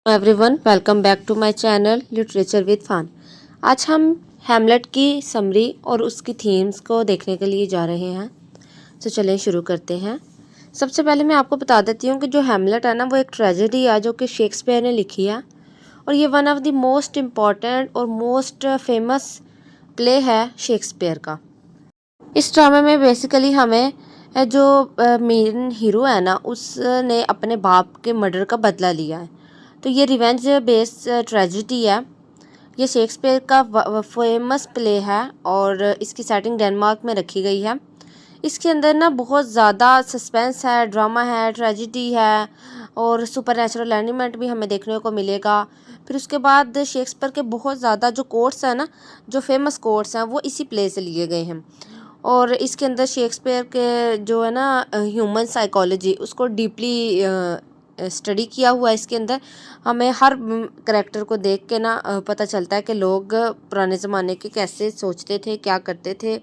Everyone welcome back to my channel literature with fun. आज हम Hamlet की summary और उसकी थीम्स को देखने के लिए जा रहे हैं। तो चलें शुरू करते हैं। सबसे पहले मैं आपको बता देती हूँ कि जो हैमलेट है ना वो एक ट्रेजेडी है जो कि शेक्सपियर ने लिखी है और ये one of the most important और मोस्ट फेमस प्ले है शेक्सपियर का। इस ड्रामे में बेसिकली हमें जो मेन हीरो है ना उसने अपने बाप के मर्डर का बदला लिया है। तो ये रिवेंज बेस्ड ट्रेजेडी है। ये शेक्सपियर का फेमस प्ले है और इसकी सेटिंग डेनमार्क में रखी गई है। इसके अंदर ना बहुत ज़्यादा सस्पेंस है, ड्रामा है, ट्रेजेडी है और सुपर नेचुरल एलिमेंट भी हमें देखने को मिलेगा। फिर उसके बाद शेक्सपियर के बहुत ज़्यादा जो कोट्स हैं ना, जो फेमस कोट्स हैं वो इसी प्ले से लिए गए हैं। और इसके अंदर शेक्सपियर के जो है ना ह्यूमन साइकोलॉजी उसको डीपली स्टडी किया हुआ है। इसके अंदर हमें हर करेक्टर को देख के ना पता चलता है कि लोग पुराने ज़माने के कैसे सोचते थे, क्या करते थे,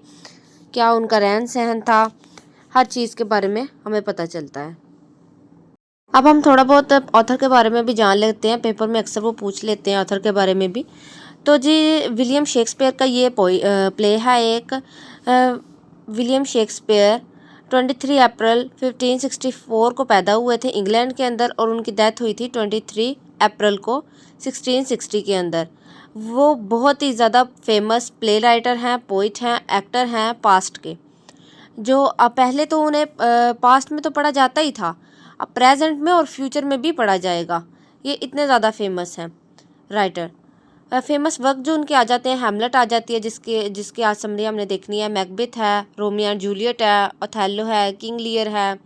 क्या उनका रहन सहन था। हर चीज़ के बारे में हमें पता चलता है। अब हम थोड़ा बहुत ऑथर के बारे में भी जान लेते हैं। पेपर में अक्सर वो पूछ लेते हैं ऑथर के बारे में भी। तो जी विलियम शेक्सपियर का ये प्ले है एक। विलियम शेक्सपियर 23 अप्रैल 1564 को पैदा हुए थे इंग्लैंड के अंदर और उनकी डेथ हुई थी 23 अप्रैल को 1660 के अंदर। वो बहुत ही ज़्यादा फेमस प्ले राइटर हैं, पोइट हैं, एक्टर हैं पास्ट के। जो पहले तो उन्हें पास्ट में तो पढ़ा जाता ही था, अब प्रेजेंट में और फ्यूचर में भी पढ़ा जाएगा। ये इतने ज़्यादा फेमस हैं राइटर। फेमस वर्क जो उनके आ जाते हैं, हैमलेट आ जाती है जिसके जिसकी आज समरी हमने देखनी है, मैकबेथ है, रोमियो एंड जूलियट है, ओथेलो है, किंग लियर है।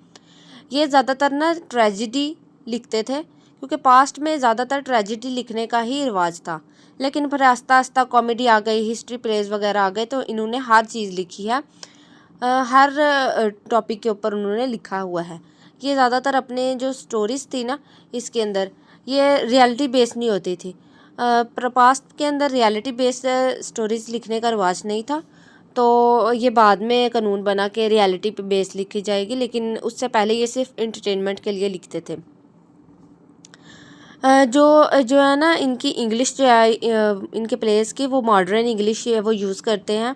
ये ज़्यादातर ना ट्रेजिडी लिखते थे क्योंकि पास्ट में ज़्यादातर ट्रेजिडी लिखने का ही रिवाज था। लेकिन फिर आस्ता आस्ता कॉमेडी आ गई, हिस्ट्री प्लेज वगैरह आ गए, तो इन्होंने हर चीज़ लिखी है। हर टॉपिक के ऊपर उन्होंने लिखा हुआ है। ये ज़्यादातर अपने जो स्टोरीज़ थी ना इसके अंदर ये रियलिटी बेस्ड नहीं होती थी। पास्ट के अंदर रियलिटी बेस्ड स्टोरीज़ लिखने का रिवाज नहीं था, तो ये बाद में कानून बना के रियलिटी पे बेस्ड लिखी जाएगी, लेकिन उससे पहले ये सिर्फ एंटरटेनमेंट के लिए लिखते थे। जो जो है ना इनकी इंग्लिश जो है इनके प्लेस की वो मॉडर्न इंग्लिश वो यूज़ करते हैं।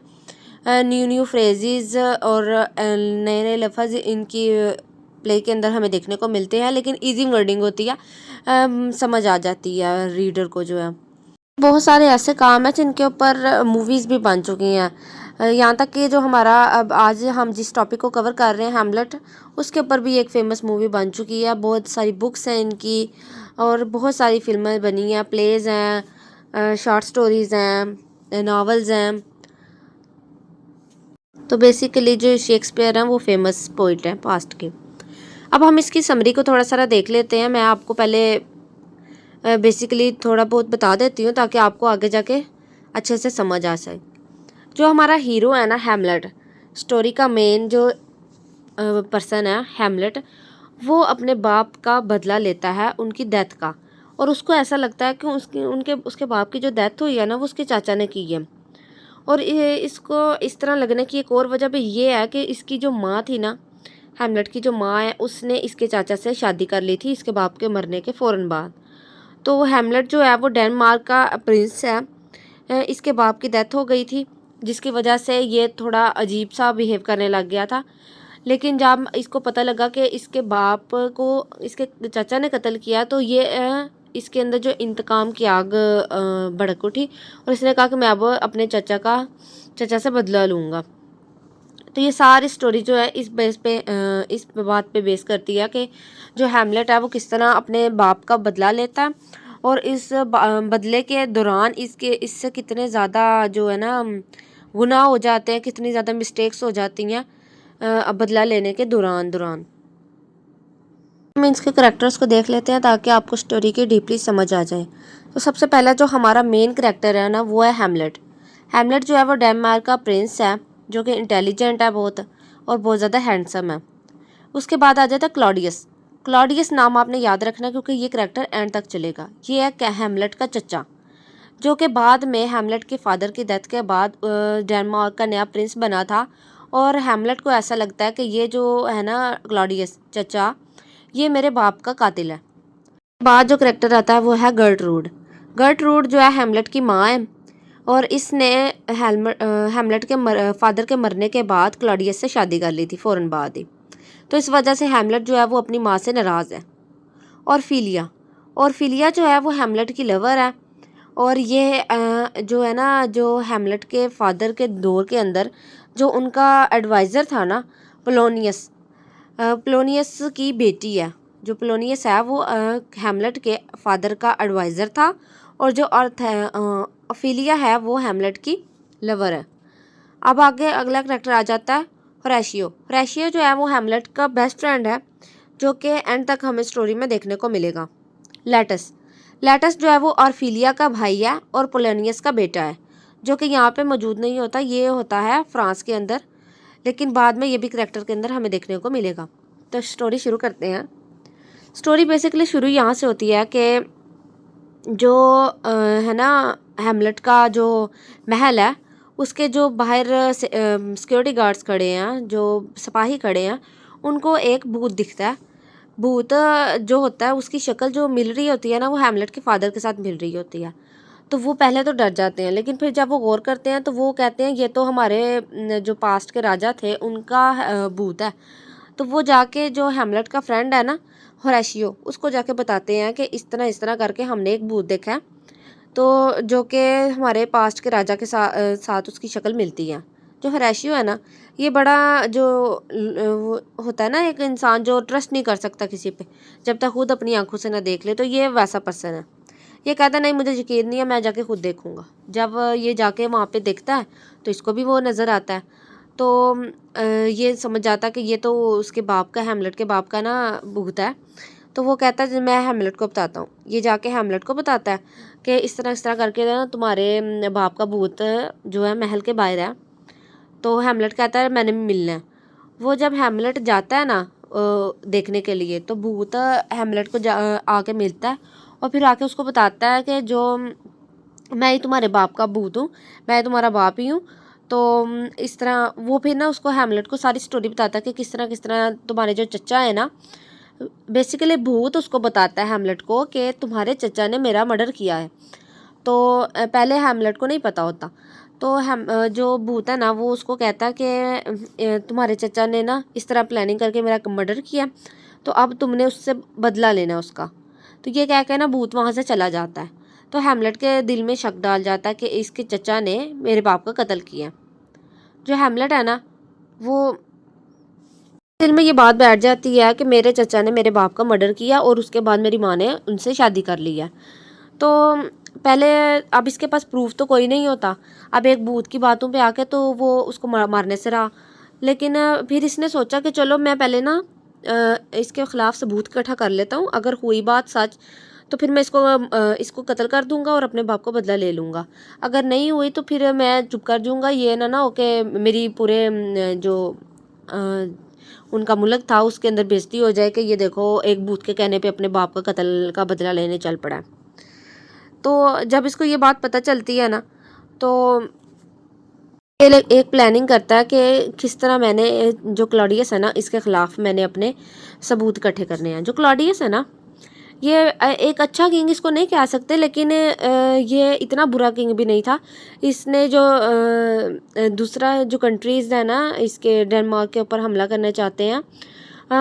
न्यू न्यू फ्रेजेस और नए नए लफ्ज़ इनकी प्ले के अंदर हमें देखने को मिलते हैं, लेकिन इजी वर्डिंग होती है, समझ आ जाती है रीडर को जो है। बहुत सारे ऐसे काम हैं जिनके ऊपर मूवीज़ भी बन चुकी हैं। यहाँ तक कि जो हमारा अब आज हम जिस टॉपिक को कवर कर रहे हैं हैमलेट, उसके ऊपर भी एक फ़ेमस मूवी बन चुकी है। बहुत सारी बुक्स हैं इनकी और बहुत सारी फिल्में बनी हैं, प्लेज़ हैं, शॉर्ट स्टोरीज़ हैं, नावल्स हैं। तो बेसिकली जो शेक्सपियर हैं वो फेमस पोइट हैं पास्ट के। अब हम इसकी समरी को थोड़ा सा देख लेते हैं। मैं आपको पहले बेसिकली थोड़ा बहुत बता देती हूँ ताकि आपको आगे जाके अच्छे से समझ आ सके। जो हमारा हीरो है ना हैमलेट, स्टोरी का मेन जो पर्सन है हैमलेट, वो अपने बाप का बदला लेता है उनकी डेथ का। और उसको ऐसा लगता है कि उसके बाप की जो डेथ हुई है ना वो उसके चाचा ने की है। और ये इसको इस तरह लगने की एक और वजह भी ये है कि इसकी जो माँ थी ना, हैमलेट की जो माँ है, उसने इसके चाचा से शादी कर ली थी इसके बाप के मरने के फ़ौरन बाद। तो हैमलेट जो है वो डेनमार्क का प्रिंस है। इसके बाप की डेथ हो गई थी जिसकी वजह से ये थोड़ा अजीब सा बिहेव करने लग गया था। लेकिन जब इसको पता लगा कि इसके बाप को इसके चाचा ने कत्ल किया, तो ये इसके अंदर जो इंतकाम की आग भड़क उठी और इसने कहा कि मैं अब अपने चाचा से बदला लूँगा। तो ये सारी स्टोरी जो है इस बेस पे इस बात पे बेस करती है कि जो हैमलेट है वो किस तरह अपने बाप का बदला लेता है और इस बदले के दौरान इससे कितने ज़्यादा जो है ना गुनाह हो जाते हैं, कितनी ज़्यादा मिस्टेक्स हो जाती हैं बदला लेने के दौरान दौरान। हम इसके करेक्टर्स को देख लेते हैं ताकि आपको स्टोरी की डीपली समझ आ जाए। तो सबसे पहला जो हमारा मेन करेक्टर है ना वो है हैमलेट। हैमलेट जो है वो डेनमार्क का प्रिंस है जो कि इंटेलिजेंट है बहुत और बहुत ज़्यादा हैंडसम है। उसके बाद आ जाता है क्लॉडियस। क्लॉडियस नाम आपने याद रखना क्योंकि ये करेक्टर एंड तक चलेगा। ये है हैमलेट का चचा जो कि बाद में हैमलेट के फादर की डेथ के बाद डेनमार्क का नया प्रिंस बना था। और हैमलेट को ऐसा लगता है कि ये जो है ना क्लॉडियस चचा, ये मेरे बाप का कातिल है। बाद जो करेक्टर आता है वो है गर्टरूड। गर्टरूड जो है हैमलेट की माँ है और इसने हैमलेट के फादर के मरने के बाद क्लॉडियस से शादी कर ली थी फ़ौरन बाद ही। तो इस वजह से हैमलेट जो है वो अपनी माँ से नाराज़ है। और फिलिया जो है वो हैमलेट की लवर है। और ये जो है ना, जो हैमलेट के फादर के दौर के अंदर जो उनका एडवाइज़र था ना, पोलोनियस, पोलोनियस की बेटी है। जो पोलोनियस है वो हैमलेट के फादर का एडवाइज़र था और जो ऑफिलिया है वो हैमलेट की लवर है। अब आगे अगला करेक्टर आ जाता है होरेशियो। होरेशियो जो है वो हैमलेट का बेस्ट फ्रेंड है, जो कि एंड तक हमें स्टोरी में देखने को मिलेगा। लेटस लेटस जो है वो ऑर्फिलिया का भाई है और पोलोनियस का बेटा है, जो कि यहाँ पे मौजूद नहीं होता, ये होता है फ्रांस के अंदर, लेकिन बाद में ये भी करेक्टर के अंदर हमें देखने को मिलेगा। तो स्टोरी शुरू करते हैं। स्टोरी बेसिकली शुरू यहाँ से होती है कि जो है ना, हैमलेट का जो महल है उसके जो बाहर सिक्योरिटी गार्ड्स खड़े हैं, जो सिपाही खड़े हैं, उनको एक भूत दिखता है। भूत जो होता है उसकी शक्ल जो मिल रही होती है ना, वो हैमलेट के फादर के साथ मिल रही होती है। तो वो पहले तो डर जाते हैं, लेकिन फिर जब वो गौर करते हैं तो वो कहते हैं ये तो हमारे जो पास्ट के राजा थे उनका भूत है। तो वो जाके जो हैमलेट का फ्रेंड है ना, होरेशियो, उसको जाके बताते हैं कि इस तरह करके हमने एक भूत देखा है, तो जो कि हमारे पास्ट के राजा के साथ उसकी शक्ल मिलती है। जो होरेशियो है ना, ये बड़ा जो वो होता है ना, एक इंसान जो ट्रस्ट नहीं कर सकता किसी पे जब तक खुद अपनी आंखों से ना देख ले, तो ये वैसा पर्सन है। ये कहता है नहीं मुझे यकीन नहीं है, मैं जाके खुद देखूंगा। जब ये जाके वहाँ पे देखता है तो इसको भी वो नज़र आता है। तो ये समझ जाता है कि ये तो उसके बाप का, हैमलेट के बाप का ना भूत है। तो वो कहता है मैं हैमलेट को बताता हूँ। ये जाके हैमलेट को बताता है कि इस तरह करके ना तुम्हारे बाप का भूत जो है महल के बाहर है। तो हैमलेट कहता है मैंने भी मिलना है। वो जब हैमलेट जाता है ना देखने के लिए, तो भूत हैमलेट को आके मिलता है और फिर आके उसको बताता है कि जो मैं ही तुम्हारे बाप का भूत हूँ, मैं तुम्हारा बाप ही हूँ। तो इस तरह वो फिर ना उसको हैमलेट को सारी स्टोरी बताता है कि किस तरह तुम्हारे जो चचा है ना, बेसिकली भूत उसको बताता है हैमलेट को कि तुम्हारे चचा ने मेरा मर्डर किया है। तो पहले हैमलेट को नहीं पता होता। तो हम जो भूत है ना वो उसको कहता है कि तुम्हारे चचा ने ना इस तरह प्लानिंग करके मेरा मर्डर किया, तो अब तुमने उससे बदला लेना उसका। तो ये कह के ना भूत वहाँ से चला जाता है। तो हैमलेट के दिल में शक डाल जाता है कि इसके चचा ने मेरे बाप का कत्ल किया। जो हैमलेट है ना, वो दिल में ये बात बैठ जाती है कि मेरे चचा ने मेरे बाप का मर्डर किया और उसके बाद मेरी माँ ने उनसे शादी कर ली है। तो पहले अब इसके पास प्रूफ तो कोई नहीं होता, अब एक भूत की बातों पे आके तो वो उसको मारने से रहा। लेकिन फिर इसने सोचा कि चलो मैं पहले ना इसके ख़िलाफ़ सबूत इकट्ठा कर लेता हूँ, अगर हुई बात सच तो फिर मैं इसको कत्ल कर दूंगा और अपने बाप को बदला ले लूँगा। अगर नहीं हुई तो फिर मैं चुप कर जाऊँगा, ये ना हो कि मेरी पूरे जो उनका मुल्क था उसके अंदर बेइज्जती हो जाए कि ये देखो एक भूत के कहने पे अपने बाप का कत्ल का बदला लेने चल पड़ा है। तो जब इसको ये बात पता चलती है ना, तो ये एक प्लानिंग करता है कि किस तरह मैंने जो क्लॉडियस है ना इसके ख़िलाफ़ मैंने अपने सबूत इकट्ठे करने हैं। जो क्लॉडियस है ना, ये एक अच्छा किंग इसको नहीं कह सकते, लेकिन ये इतना बुरा किंग भी नहीं था। इसने जो दूसरा जो कंट्रीज़ है ना इसके डेनमार्क के ऊपर हमला करना चाहते हैं,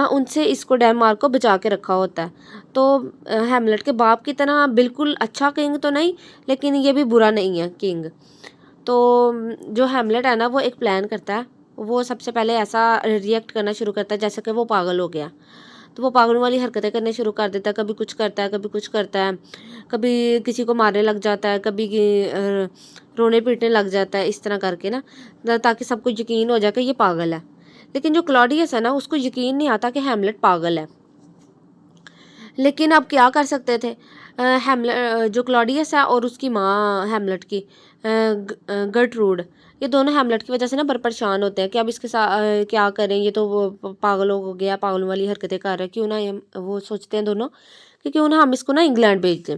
उनसे इसको डेनमार्क को बचा के रखा होता है। तो हैमलेट के बाप की तरह बिल्कुल अच्छा किंग तो नहीं, लेकिन ये भी बुरा नहीं है किंग। तो जो हैमलेट है ना वो एक प्लान करता है। वो सबसे पहले ऐसा रिएक्ट करना शुरू करता है जैसे कि वो पागल हो गया। तो वो पागलों वाली हरकतें करने शुरू कर देता है, कभी कुछ करता है, कभी कुछ करता है, कभी किसी को मारने लग जाता है, कभी रोने पीटने लग जाता है, इस तरह करके ना, ताकि सबको यकीन हो जाए कि ये पागल है। लेकिन जो क्लॉडियस है ना उसको यकीन नहीं आता कि हैमलेट पागल है। लेकिन अब क्या कर सकते थे, हैमलेट जो क्लॉडियस है और उसकी माँ हैमलेट की गर्टरूड, ये दोनों हैमलेट की वजह से ना बड़े परेशान होते हैं कि अब इसके साथ क्या करें, ये तो वो पागल हो गया, पागल वाली हरकतें कर रहा है, क्यों ना ये वो सोचते हैं दोनों कि क्यों ना हम इसको ना इंग्लैंड भेज दें।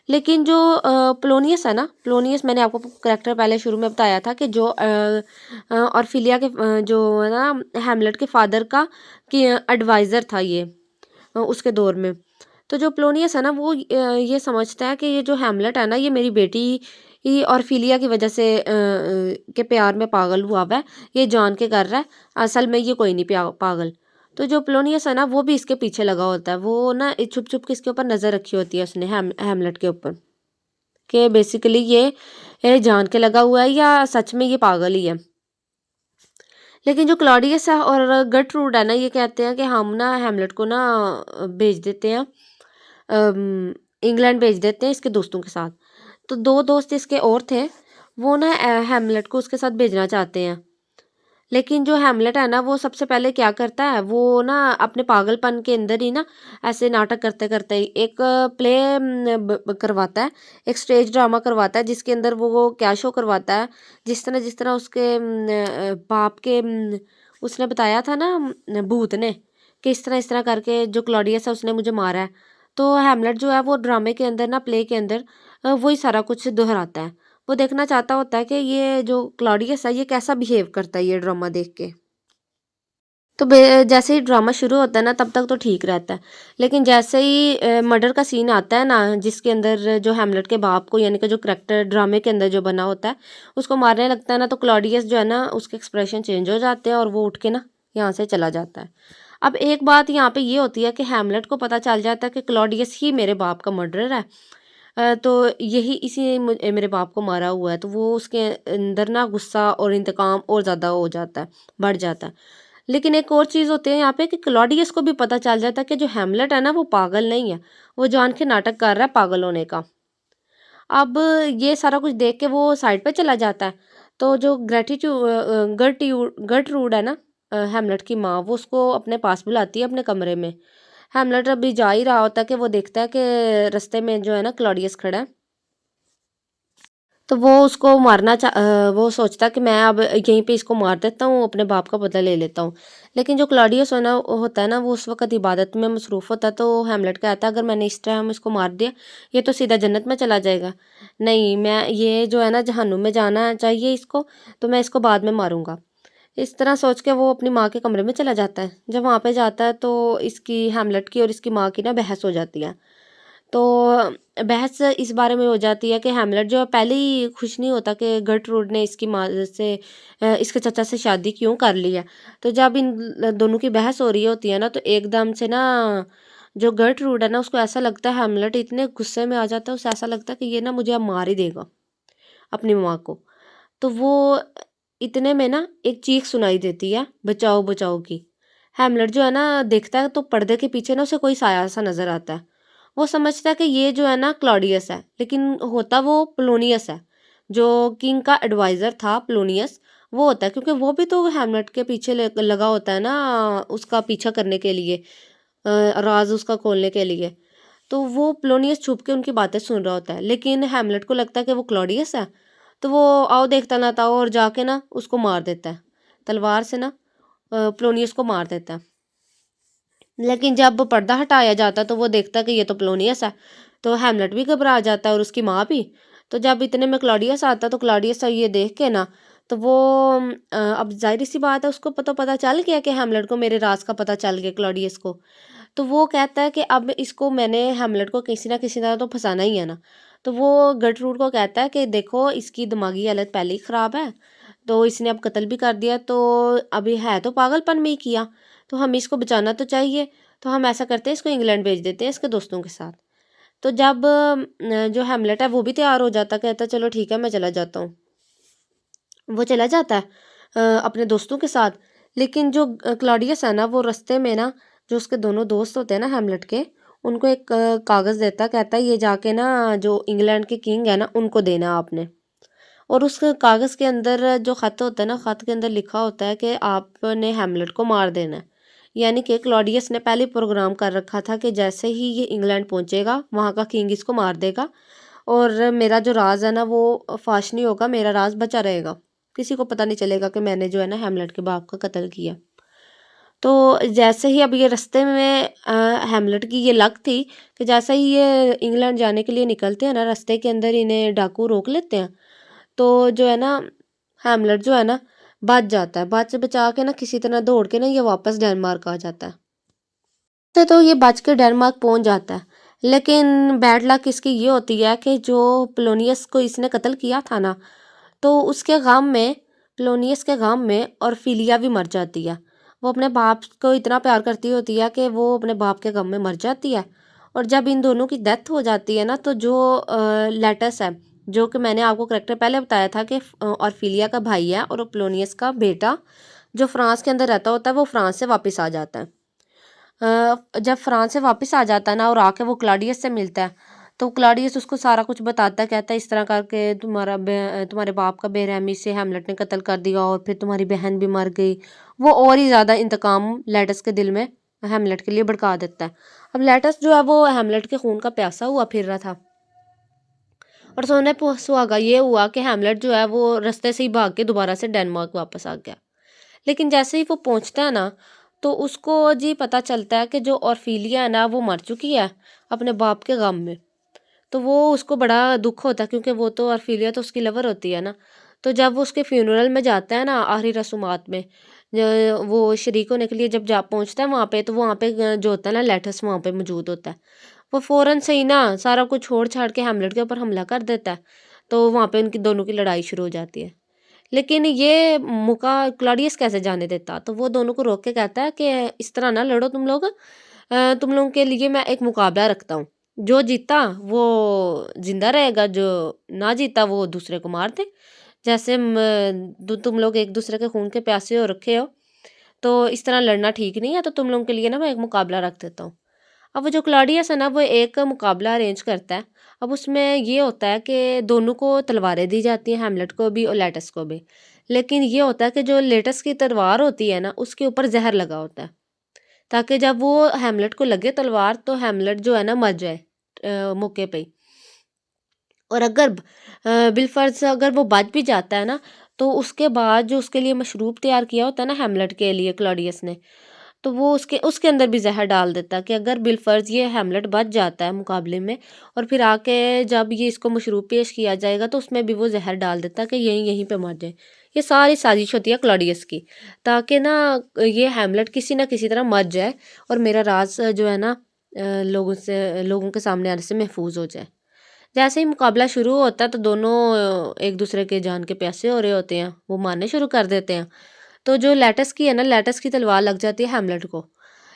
लेकिन जो पोलोनियस है ना, पोलोनियस मैंने आपको करैक्टर पहले शुरू में बताया था कि जो ऑर्फिलिया के जो है ना हैमलेट के फादर का कि एडवाइज़र था ये उसके दौर में। तो जो पोलोनियस है ना वो ये समझता है कि ये जो हैमलेट है ना ये मेरी बेटी ही और फिलिया की वजह से के प्यार में पागल हुआ हुआ है, ये जान के कर रहा है, असल में ये कोई नहीं पागल। तो जो पोलोनियस है ना वो भी इसके पीछे लगा होता है, वो ना छुप छुप के इसके ऊपर नज़र रखी होती है उसने हैमलेट के ऊपर, कि बेसिकली ये जान के लगा हुआ है या सच में ये पागल ही है। लेकिन जो क्लॉडियस है और गर्टरूड है ना ये कहते हैं कि हम ना हैमलेट को ना भेज देते हैं, इंग्लैंड भेज देते हैं इसके दोस्तों के साथ। तो 2 दोस्त इसके और थे, वो ना हैमलेट को उसके साथ भेजना चाहते हैं। लेकिन जो हैमलेट है ना वो सबसे पहले क्या करता है, वो ना अपने पागलपन के अंदर ही ना ऐसे नाटक करते-करते ही एक प्ले करवाता है, एक स्टेज ड्रामा करवाता है जिसके अंदर वो क्या शो करवाता है, जिस तरह उसके बाप के उसने बताया था ना भूत ने कि इस तरह करके जो क्लॉडियस है उसने मुझे मारा है। तो हैमलेट जो है वो ड्रामे के अंदर ना प्ले के अंदर वही सारा कुछ दोहराता है। वो देखना चाहता होता है कि ये जो क्लॉडियस है ये कैसा बिहेव करता है ये ड्रामा देख के। तो जैसे ही ड्रामा शुरू होता है ना तब तक तो ठीक रहता है, लेकिन जैसे ही मर्डर का सीन आता है ना जिसके अंदर जो हैमलेट के बाप को यानी कि जो करैक्टर ड्रामे के अंदर जो बना होता है उसको मारने लगता है ना, तो क्लॉडियस जो है ना उसके एक्सप्रेशन चेंज हो जाते हैं और वो उठ के ना यहाँ से चला जाता है। अब एक बात यहाँ पे ये होती है कि हैमलेट को पता चल जाता है कि क्लॉडियस ही मेरे बाप का मर्डरर है। तो यही इसी ने मेरे बाप को मारा हुआ है, तो वो उसके अंदर ना गुस्सा और इंतकाम और ज़्यादा हो जाता है, बढ़ जाता है। लेकिन एक और चीज़ होती है यहाँ पे कि क्लॉडियस को भी पता चल जाता है कि जो हैमलेट है ना वो पागल नहीं है, वो जान के नाटक कर रहा है पागल होने का। अब ये सारा कुछ देख के वो साइड पे चला जाता है। तो जो गर्टरूड है ना हैमलेट की माँ, वो उसको अपने पास बुलाती है अपने कमरे में। हैमलेट अभी जा ही रहा होता है कि वो देखता है कि रास्ते में जो है ना क्लॉडियस खड़ा है। तो वो उसको वो सोचता है कि मैं अब यहीं पे इसको मार देता हूँ, अपने बाप का बदला ले लेता हूँ। लेकिन जो क्लॉडियस होता है ना वो उस वक़्त इबादत में मसरूफ़ होता है, तो हैमलेट कहता है अगर मैंने इस टाइम इसको मार दिया, ये तो सीधा जन्नत में चला जाएगा। नहीं, मैं ये जो है ना जहन्नुम में जाना चाहिए इसको, तो मैं इसको बाद में मारूँगा। इस तरह सोच के वो अपनी माँ के कमरे में चला जाता है। जब वहाँ पे जाता है तो इसकी हैमलेट की और इसकी माँ की ना बहस हो जाती है। तो बहस इस बारे में हो जाती है कि हैमलेट जो है पहले ही खुश नहीं होता कि गर्टरूड ने इसकी माँ से इसके चाचा से शादी क्यों कर ली है। तो जब इन दोनों की बहस हो रही होती है ना तो एकदम से ना जो गर्टरूड है ना उसको ऐसा लगता है, हैमलेट इतने गुस्से में आ जाता है, उसे ऐसा लगता है कि ये ना मुझे अब मार ही देगा, अपनी माँ को। तो वो इतने में ना एक चीख सुनाई देती है बचाओ बचाओ की। हैमलेट जो है ना देखता है तो पर्दे के पीछे ना उसे कोई साया सा नजर आता है। वो समझता है कि ये जो है ना क्लॉडियस है, लेकिन होता वो पोलोनियस है। जो किंग का एडवाइजर था पोलोनियस वो होता है, क्योंकि वो भी तो हैमलेट के पीछे लगा होता है ना उसका पीछा करने के लिए, राज उसका खोलने के लिए। तो वो पोलोनियस छुप के उनकी बातें सुन रहा होता है, लेकिन हैमलेट को लगता है कि वो क्लॉडियस है। तो वो आओ देखता ना ताओ और जाके ना उसको मार देता है, तलवार से ना पोलोनियस को मार देता है। लेकिन जब पर्दा हटाया जाता तो वो देखता कि ये तो पोलोनियस है। तो हैमलेट भी घबरा जाता है और उसकी माँ भी। तो जब इतने में क्लॉडियस आता तो क्लॉडियस ये देख के ना तो वो अब ज़ाहिर सी बात है उसको पता चल गया कि हैमलेट को मेरे राज का पता चल गया क्लॉडियस को। तो वो कहता है कि अब इसको मैंने हैमलेट को किसी ना किसी तरह तो फंसाना ही है ना। तो वो गर्टरूड को कहता है कि देखो इसकी दिमागी हालत पहले ही ख़राब है, तो इसने अब कत्ल भी कर दिया, तो अभी है तो पागलपन में ही किया, तो हमें इसको बचाना तो चाहिए। तो हम ऐसा करते हैं इसको इंग्लैंड भेज देते हैं इसके दोस्तों के साथ। तो जब जो हैमलेट है वो भी तैयार हो जाता, कहता चलो ठीक है मैं चला जाता हूँ। वो चला जाता है अपने दोस्तों के साथ। लेकिन जो क्लॉडियस है ना वो रास्ते में ना जो उसके दोनों दोस्त होते हैं ना हैमलेट के, उनको एक कागज़ देता, कहता है ये जाके ना जो इंग्लैंड के किंग है ना उनको देना आपने। और उस कागज़ के अंदर जो ख़त होता है ना, ख़त के अंदर लिखा होता है कि आपने हैमलेट को मार देना है। यानी कि क्लॉडियस ने पहले प्रोग्राम कर रखा था कि जैसे ही ये इंग्लैंड पहुंचेगा वहाँ का किंग इसको मार देगा और मेरा जो राज है ना वो फाश नहीं होगा, मेरा राज बचा रहेगा, किसी को पता नहीं चलेगा कि मैंने जो है ना हैमलेट के बाप का कत्ल किया। तो जैसे ही अब ये रास्ते में हैमलेट की ये लक थी कि जैसे ही ये इंग्लैंड जाने के लिए निकलते हैं ना रास्ते के अंदर इन्हें डाकू रोक लेते हैं। तो जो है ना हैमलेट जो है ना बच जाता है, बचा के ना किसी तरह दौड़ के ना ये वापस डेनमार्क आ जाता है। तो ये बच के डेनमार्क पहुंच जाता है। लेकिन बैड लक इसकी ये होती है कि जो पोलोनियस को इसने कत्ल किया था ना, तो उसके गम में, पोलोनियस के गम में ऑर्फिलिया भी मर जाती है। वो अपने बाप को इतना प्यार करती होती है कि वो अपने बाप के गम में मर जाती है। और जब इन दोनों की डेथ हो जाती है ना, तो जो लेटस है, जो कि मैंने आपको करेक्टर पहले बताया था कि ऑर्फिलिया का भाई है और पोलोनियस का बेटा, जो फ्रांस के अंदर रहता होता है, वो फ्रांस से वापस आ जाता है। जब फ्रांस से वापस आ जाता है ना और आके वो क्लॉडियस से मिलता है, तो क्लॉडियस उसको सारा कुछ बताता है, कहता है इस तरह करके तुम्हारे बाप का बेरहमी से हैमलेट ने कत्ल कर दिया और फिर तुम्हारी बहन भी मर गई। वो और ही ज़्यादा इंतकाम लेटस के दिल में हैमलेट के लिए भड़का देता है। अब लेटस जो है वो हैमलेट के खून का प्यासा हुआ फिर रहा था, और सोने पे सुहागा ये हुआ कि हैमलेट जो है वो रास्ते से ही भाग के दोबारा से डेनमार्क वापस आ गया। लेकिन जैसे ही वो पहुंचता है ना, तो उसको जी पता चलता है कि जो ऑर्फिलिया है ना वो मर चुकी है अपने बाप के गम में। तो वो उसको बड़ा दुख होता है, क्योंकि वो तो ऑर्फिलिया तो उसकी लवर होती है ना। तो जब वो उसके फ्यूनरल में जाता है ना, आखिरी रसूमात में, वो शरीक होने के लिए जब जा पहुंचता है वहाँ पे, तो वहाँ पे जो होता है ना लेटस वहाँ पे मौजूद होता है। वो फ़ौरन से ही ना सारा कुछ छोड़ छाड़ के हैमलेट के ऊपर हमला कर देता है। तो वहाँ पे उनकी दोनों की लड़ाई शुरू हो जाती है। लेकिन ये मौका क्लॉडियस कैसे जाने देता, तो वो दोनों को रोक के कहता है कि इस तरह ना लड़ो तुम लोग, तुम लोगों के लिए मैं एक मुकाबला रखता हूँ। जो जीता वो जिंदा रहेगा, जो ना जीता वो दूसरे को मार दे। जैसे तुम लोग एक दूसरे के खून के प्यासे हो रखे हो, तो इस तरह लड़ना ठीक नहीं है, तो तुम लोगों के लिए ना मैं एक मुकाबला रख देता हूँ। अब वो जो क्लॉडियस है ना वो एक मुकाबला अरेंज करता है। अब उसमें ये होता है कि दोनों को तलवारें दी जाती हैं, हैमलेट को भी और लेटस को भी। लेकिन ये होता है कि जो लेटस की तलवार होती है ना उसके ऊपर जहर लगा होता है, ताकि जब वो हैमलेट को लगे तलवार तो हैमलेट जो है ना मर जाए मौके पे ही। और अगर बिलफर्ज अगर वो बच भी जाता है ना, तो उसके बाद जो उसके लिए मशरूब तैयार किया होता है ना हैमलेट के लिए क्लॉडियस ने, तो वो उसके उसके अंदर भी ज़हर डाल देता है कि अगर बिलफर्ज ये हैमलेट बच जाता है मुकाबले में, और फिर आके जब ये इसको मशरूब पेश किया जाएगा तो उसमें भी वो जहर डाल देता है कि यहीं यहीं पे मर जाए। ये सारी साजिश होती है क्लॉडियस की, ताकि ना ये हैमलेट किसी ना किसी तरह मर जाए और मेरा राज जो है ना लोगों के सामने आने से महफूज हो जाए। जैसे ही मुकाबला शुरू होता है तो दोनों एक दूसरे के जान के प्यासे हो रहे होते हैं, वो मारने शुरू कर देते हैं। तो जो लेटस की है ना, लेटस की तलवार लग जाती है हैमलेट को।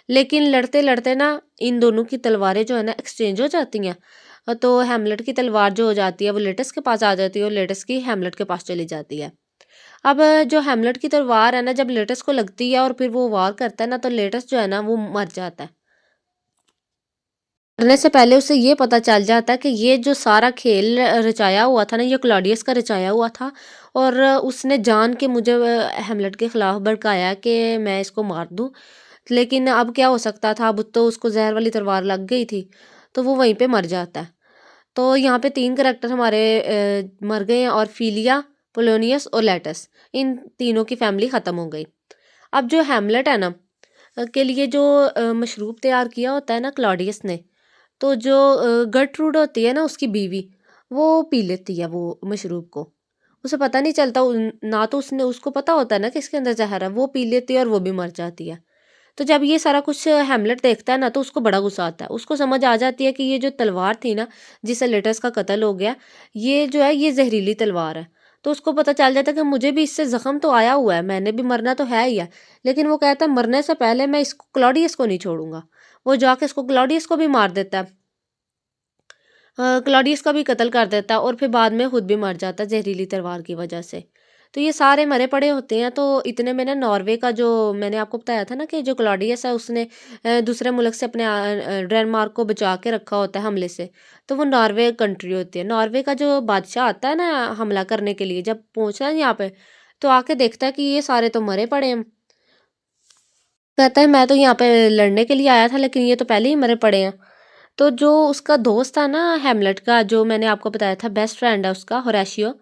लेकिन लड़ते लड़ते ना इन दोनों की तलवारें जो है ना एक्सचेंज हो जाती हैं। तो हैमलेट की तलवार जो हो जाती है वो लेटस के पास आ जाती है और लेटस की हैमलेट के पास चली जाती है। अब जो हैमलेट की तलवार है ना जब लेटस को लगती है और फिर वो वार करता है ना, तो लेटस जो है ना वो मर जाता है। मरने से पहले उसे ये पता चल जाता है कि ये जो सारा खेल रचाया हुआ था ना, ये क्लॉडियस का रचाया हुआ था, और उसने जान के मुझे हैमलेट के खिलाफ भड़काया कि मैं इसको मार दूं। लेकिन अब क्या हो सकता था, अब तो उसको जहर वाली तलवार लग गई थी, तो वो वहीं पे मर जाता है। तो यहाँ पे 3 करैक्टर हमारे मर गए हैं, और फिलिया, पोलोनियस और लेटस, इन तीनों की फैमिली ख़त्म हो गई। अब जो हैमलेट है ना के लिए जो मशरूब तैयार किया होता है ना क्लॉडियस ने, तो जो गर्टरूड होती है ना उसकी बीवी, वो पी लेती है वो मशरूब को। उसे पता नहीं चलता, ना तो उसने उसको पता होता है ना कि इसके अंदर जहर है, वो पी लेती है और वो भी मर जाती है। तो जब ये सारा कुछ हैमलेट देखता है ना, तो उसको बड़ा गुस्सा आता है। उसको समझ आ जाती है कि ये जो तलवार थी ना जिससे लेटस का कत्ल हो गया, ये जो है ये जहरीली तलवार है। तो उसको पता चल जाता है कि मुझे भी इससे जख्म तो आया हुआ है, मैंने भी मरना तो है ही है। लेकिन वो कहता है मरने से पहले मैं इसको क्लॉडियस को नहीं छोड़ूंगा। वो जाके इसको क्लॉडियस को भी मार देता है, क्लॉडियस का भी कत्ल कर देता है और फिर बाद में खुद भी मर जाता है जहरीली तलवार की वजह से। तो ये सारे मरे पड़े होते हैं। तो इतने में ना नॉर्वे का जो मैंने आपको बताया था ना कि जो क्लॉडियस है उसने दूसरे मुल्क से अपने डेनमार्क को बचा के रखा होता है हमले से। तो वो नॉर्वे कंट्री होती है। नॉर्वे का जो बादशाह आता है ना हमला करने के लिए, जब पहुंचता है यहाँ पे, तो आके देखता है कि ये सारे तो मरे पड़े हैं। कहता है मैं तो यहाँ पे लड़ने के लिए आया था, लेकिन ये तो पहले ही मरे पड़े हैं। तो जो उसका दोस्त था ना हैमलेट का, जो मैंने आपको बताया था बेस्ट फ्रेंड है उसका, होरेशियो,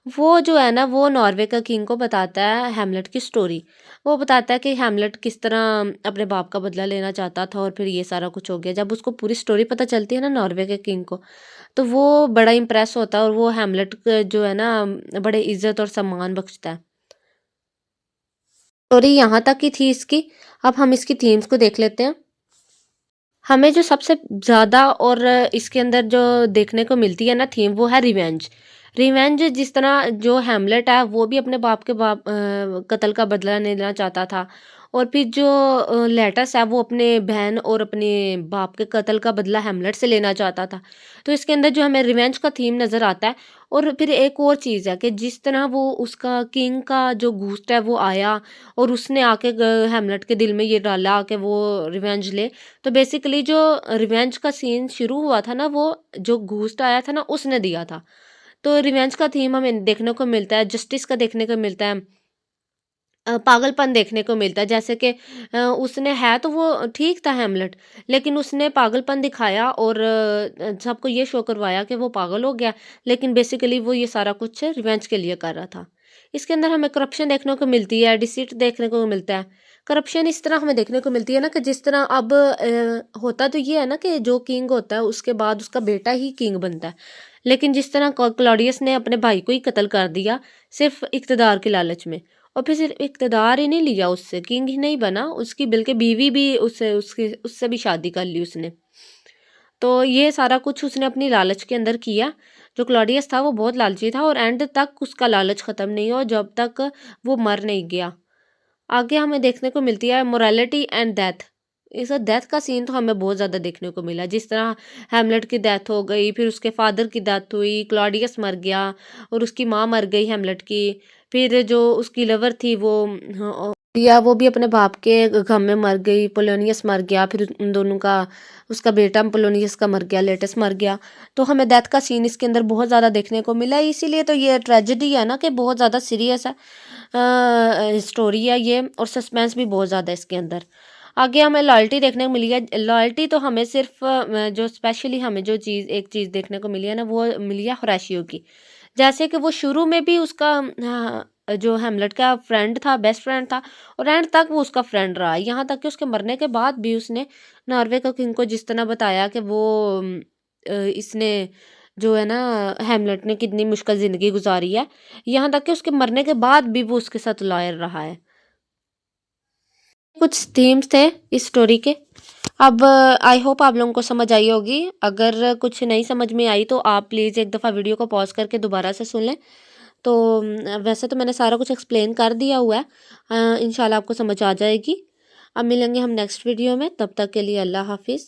वो जो है ना वो नॉर्वे का किंग को बताता है हैमलेट की स्टोरी। वो बताता है कि हैमलेट किस तरह अपने बाप का बदला लेना चाहता था और फिर ये सारा कुछ हो गया। जब उसको पूरी स्टोरी पता चलती है ना नॉर्वे के किंग को, तो वो बड़ा इम्प्रेस होता है और वो हैमलेट जो है ना बड़े इज्जत और सम्मान बख्शता है। स्टोरी यहाँ तक ही थी इसकी। अब हम इसकी थीम्स को देख लेते हैं। हमें जो सबसे ज़्यादा और इसके अंदर जो देखने को मिलती है ना थीम, वो है रिवेंज। रिवेंज जिस तरह जो हैमलेट है वो भी अपने बाप के कत्ल का बदला लेना चाहता था, और फिर जो लेटस है वो अपने बहन और अपने बाप के कत्ल का बदला हैमलेट से लेना चाहता था। तो इसके अंदर जो हमें रिवेंज का थीम नज़र आता है। और फिर एक और चीज़ है कि जिस तरह वो उसका किंग का जो घूस्ट है वो आया और उसने आके हैमलेट के दिल में ये डाला कि वो रिवेंज ले। तो बेसिकली जो रिवेंज का सीन शुरू हुआ था ना, वो जो घूस्ट आया था ना उसने दिया था। तो रिवेंज का थीम हमें देखने को मिलता है, जस्टिस का देखने को मिलता है, पागलपन देखने को मिलता है। जैसे कि उसने है तो वो ठीक था हैमलेट, लेकिन उसने पागलपन दिखाया और सबको ये शो करवाया कि वो पागल हो गया, लेकिन बेसिकली वो ये सारा कुछ रिवेंज के लिए कर रहा था। इसके अंदर हमें करप्शन देखने को मिलती है, डिसीट देखने को मिलता है। करप्शन इस तरह हमें देखने को मिलती है ना कि जिस तरह अब होता तो ये है ना कि जो किंग होता है उसके बाद उसका बेटा ही किंग बनता है। लेकिन जिस तरह क्लॉडियस ने अपने भाई को ही कत्ल कर दिया सिर्फ इक़्तिदार के लालच में, और फिर सिर्फ इक़्तिदार ही नहीं लिया, उससे किंग ही नहीं बना, उसकी बल्कि बीवी भी उससे भी शादी कर ली उसने। तो ये सारा कुछ उसने अपनी लालच के अंदर किया। जो क्लॉडियस था वो बहुत लालची था और एंड तक उसका लालच ख़त्म नहीं हुआ जब तक वो मर नहीं गया। आगे हमें देखने को मिलती है मोरालिटी एंड डेथ। इस डेथ का सीन तो हमें बहुत ज़्यादा देखने को मिला। जिस तरह हैमलेट की डेथ हो गई, फिर उसके फादर की डेथ हुई, क्लॉडियस मर गया और उसकी माँ मर गई हैमलेट की। फिर जो उसकी लवर थी वो या वो भी अपने बाप के गम में मर गई, पोलोनियस मर गया, फिर उन दोनों का उसका बेटा पोलोनियस का मर गया, लेटस मर गया। तो हमें डेथ का सीन इसके अंदर बहुत ज़्यादा देखने को मिला, इसीलिए तो ये ट्रेजेडी है ना कि बहुत ज़्यादा सीरियस है स्टोरी है ये, और सस्पेंस भी बहुत ज़्यादा है इसके अंदर। आगे हमें लॉयल्टी देखने को मिली है। लॉयल्टी तो हमें सिर्फ जो स्पेशली हमें जो चीज़ एक चीज़ देखने को मिली है ना, वो मिली है होरेशियो की। जैसे कि वो शुरू में भी उसका जो हेमलेट का फ्रेंड था, बेस्ट फ्रेंड था, और एंड तक वो उसका फ्रेंड रहा। यहाँ तक कि उसके मरने के बाद भी उसने नॉर्वे का किंग को जिस तरह बताया कि वो इसने जो है ना हेमलेट ने कितनी मुश्किल ज़िंदगी गुजारी है, यहाँ तक कि उसके मरने के बाद भी वो उसके साथ लॉयल रहा है। कुछ थीम्स थे इस स्टोरी के। अब आई होप आप लोगों को समझ आई होगी। अगर कुछ नहीं समझ में आई तो आप प्लीज़ एक दफ़ा वीडियो को पॉज़ करके दोबारा से सुन लें। तो वैसे तो मैंने सारा कुछ एक्सप्लेन कर दिया हुआ है। इंशाल्लाह आपको समझ आ जाएगी। अब मिलेंगे हम नेक्स्ट वीडियो में, तब तक के लिए अल्लाह हाफ़िज़।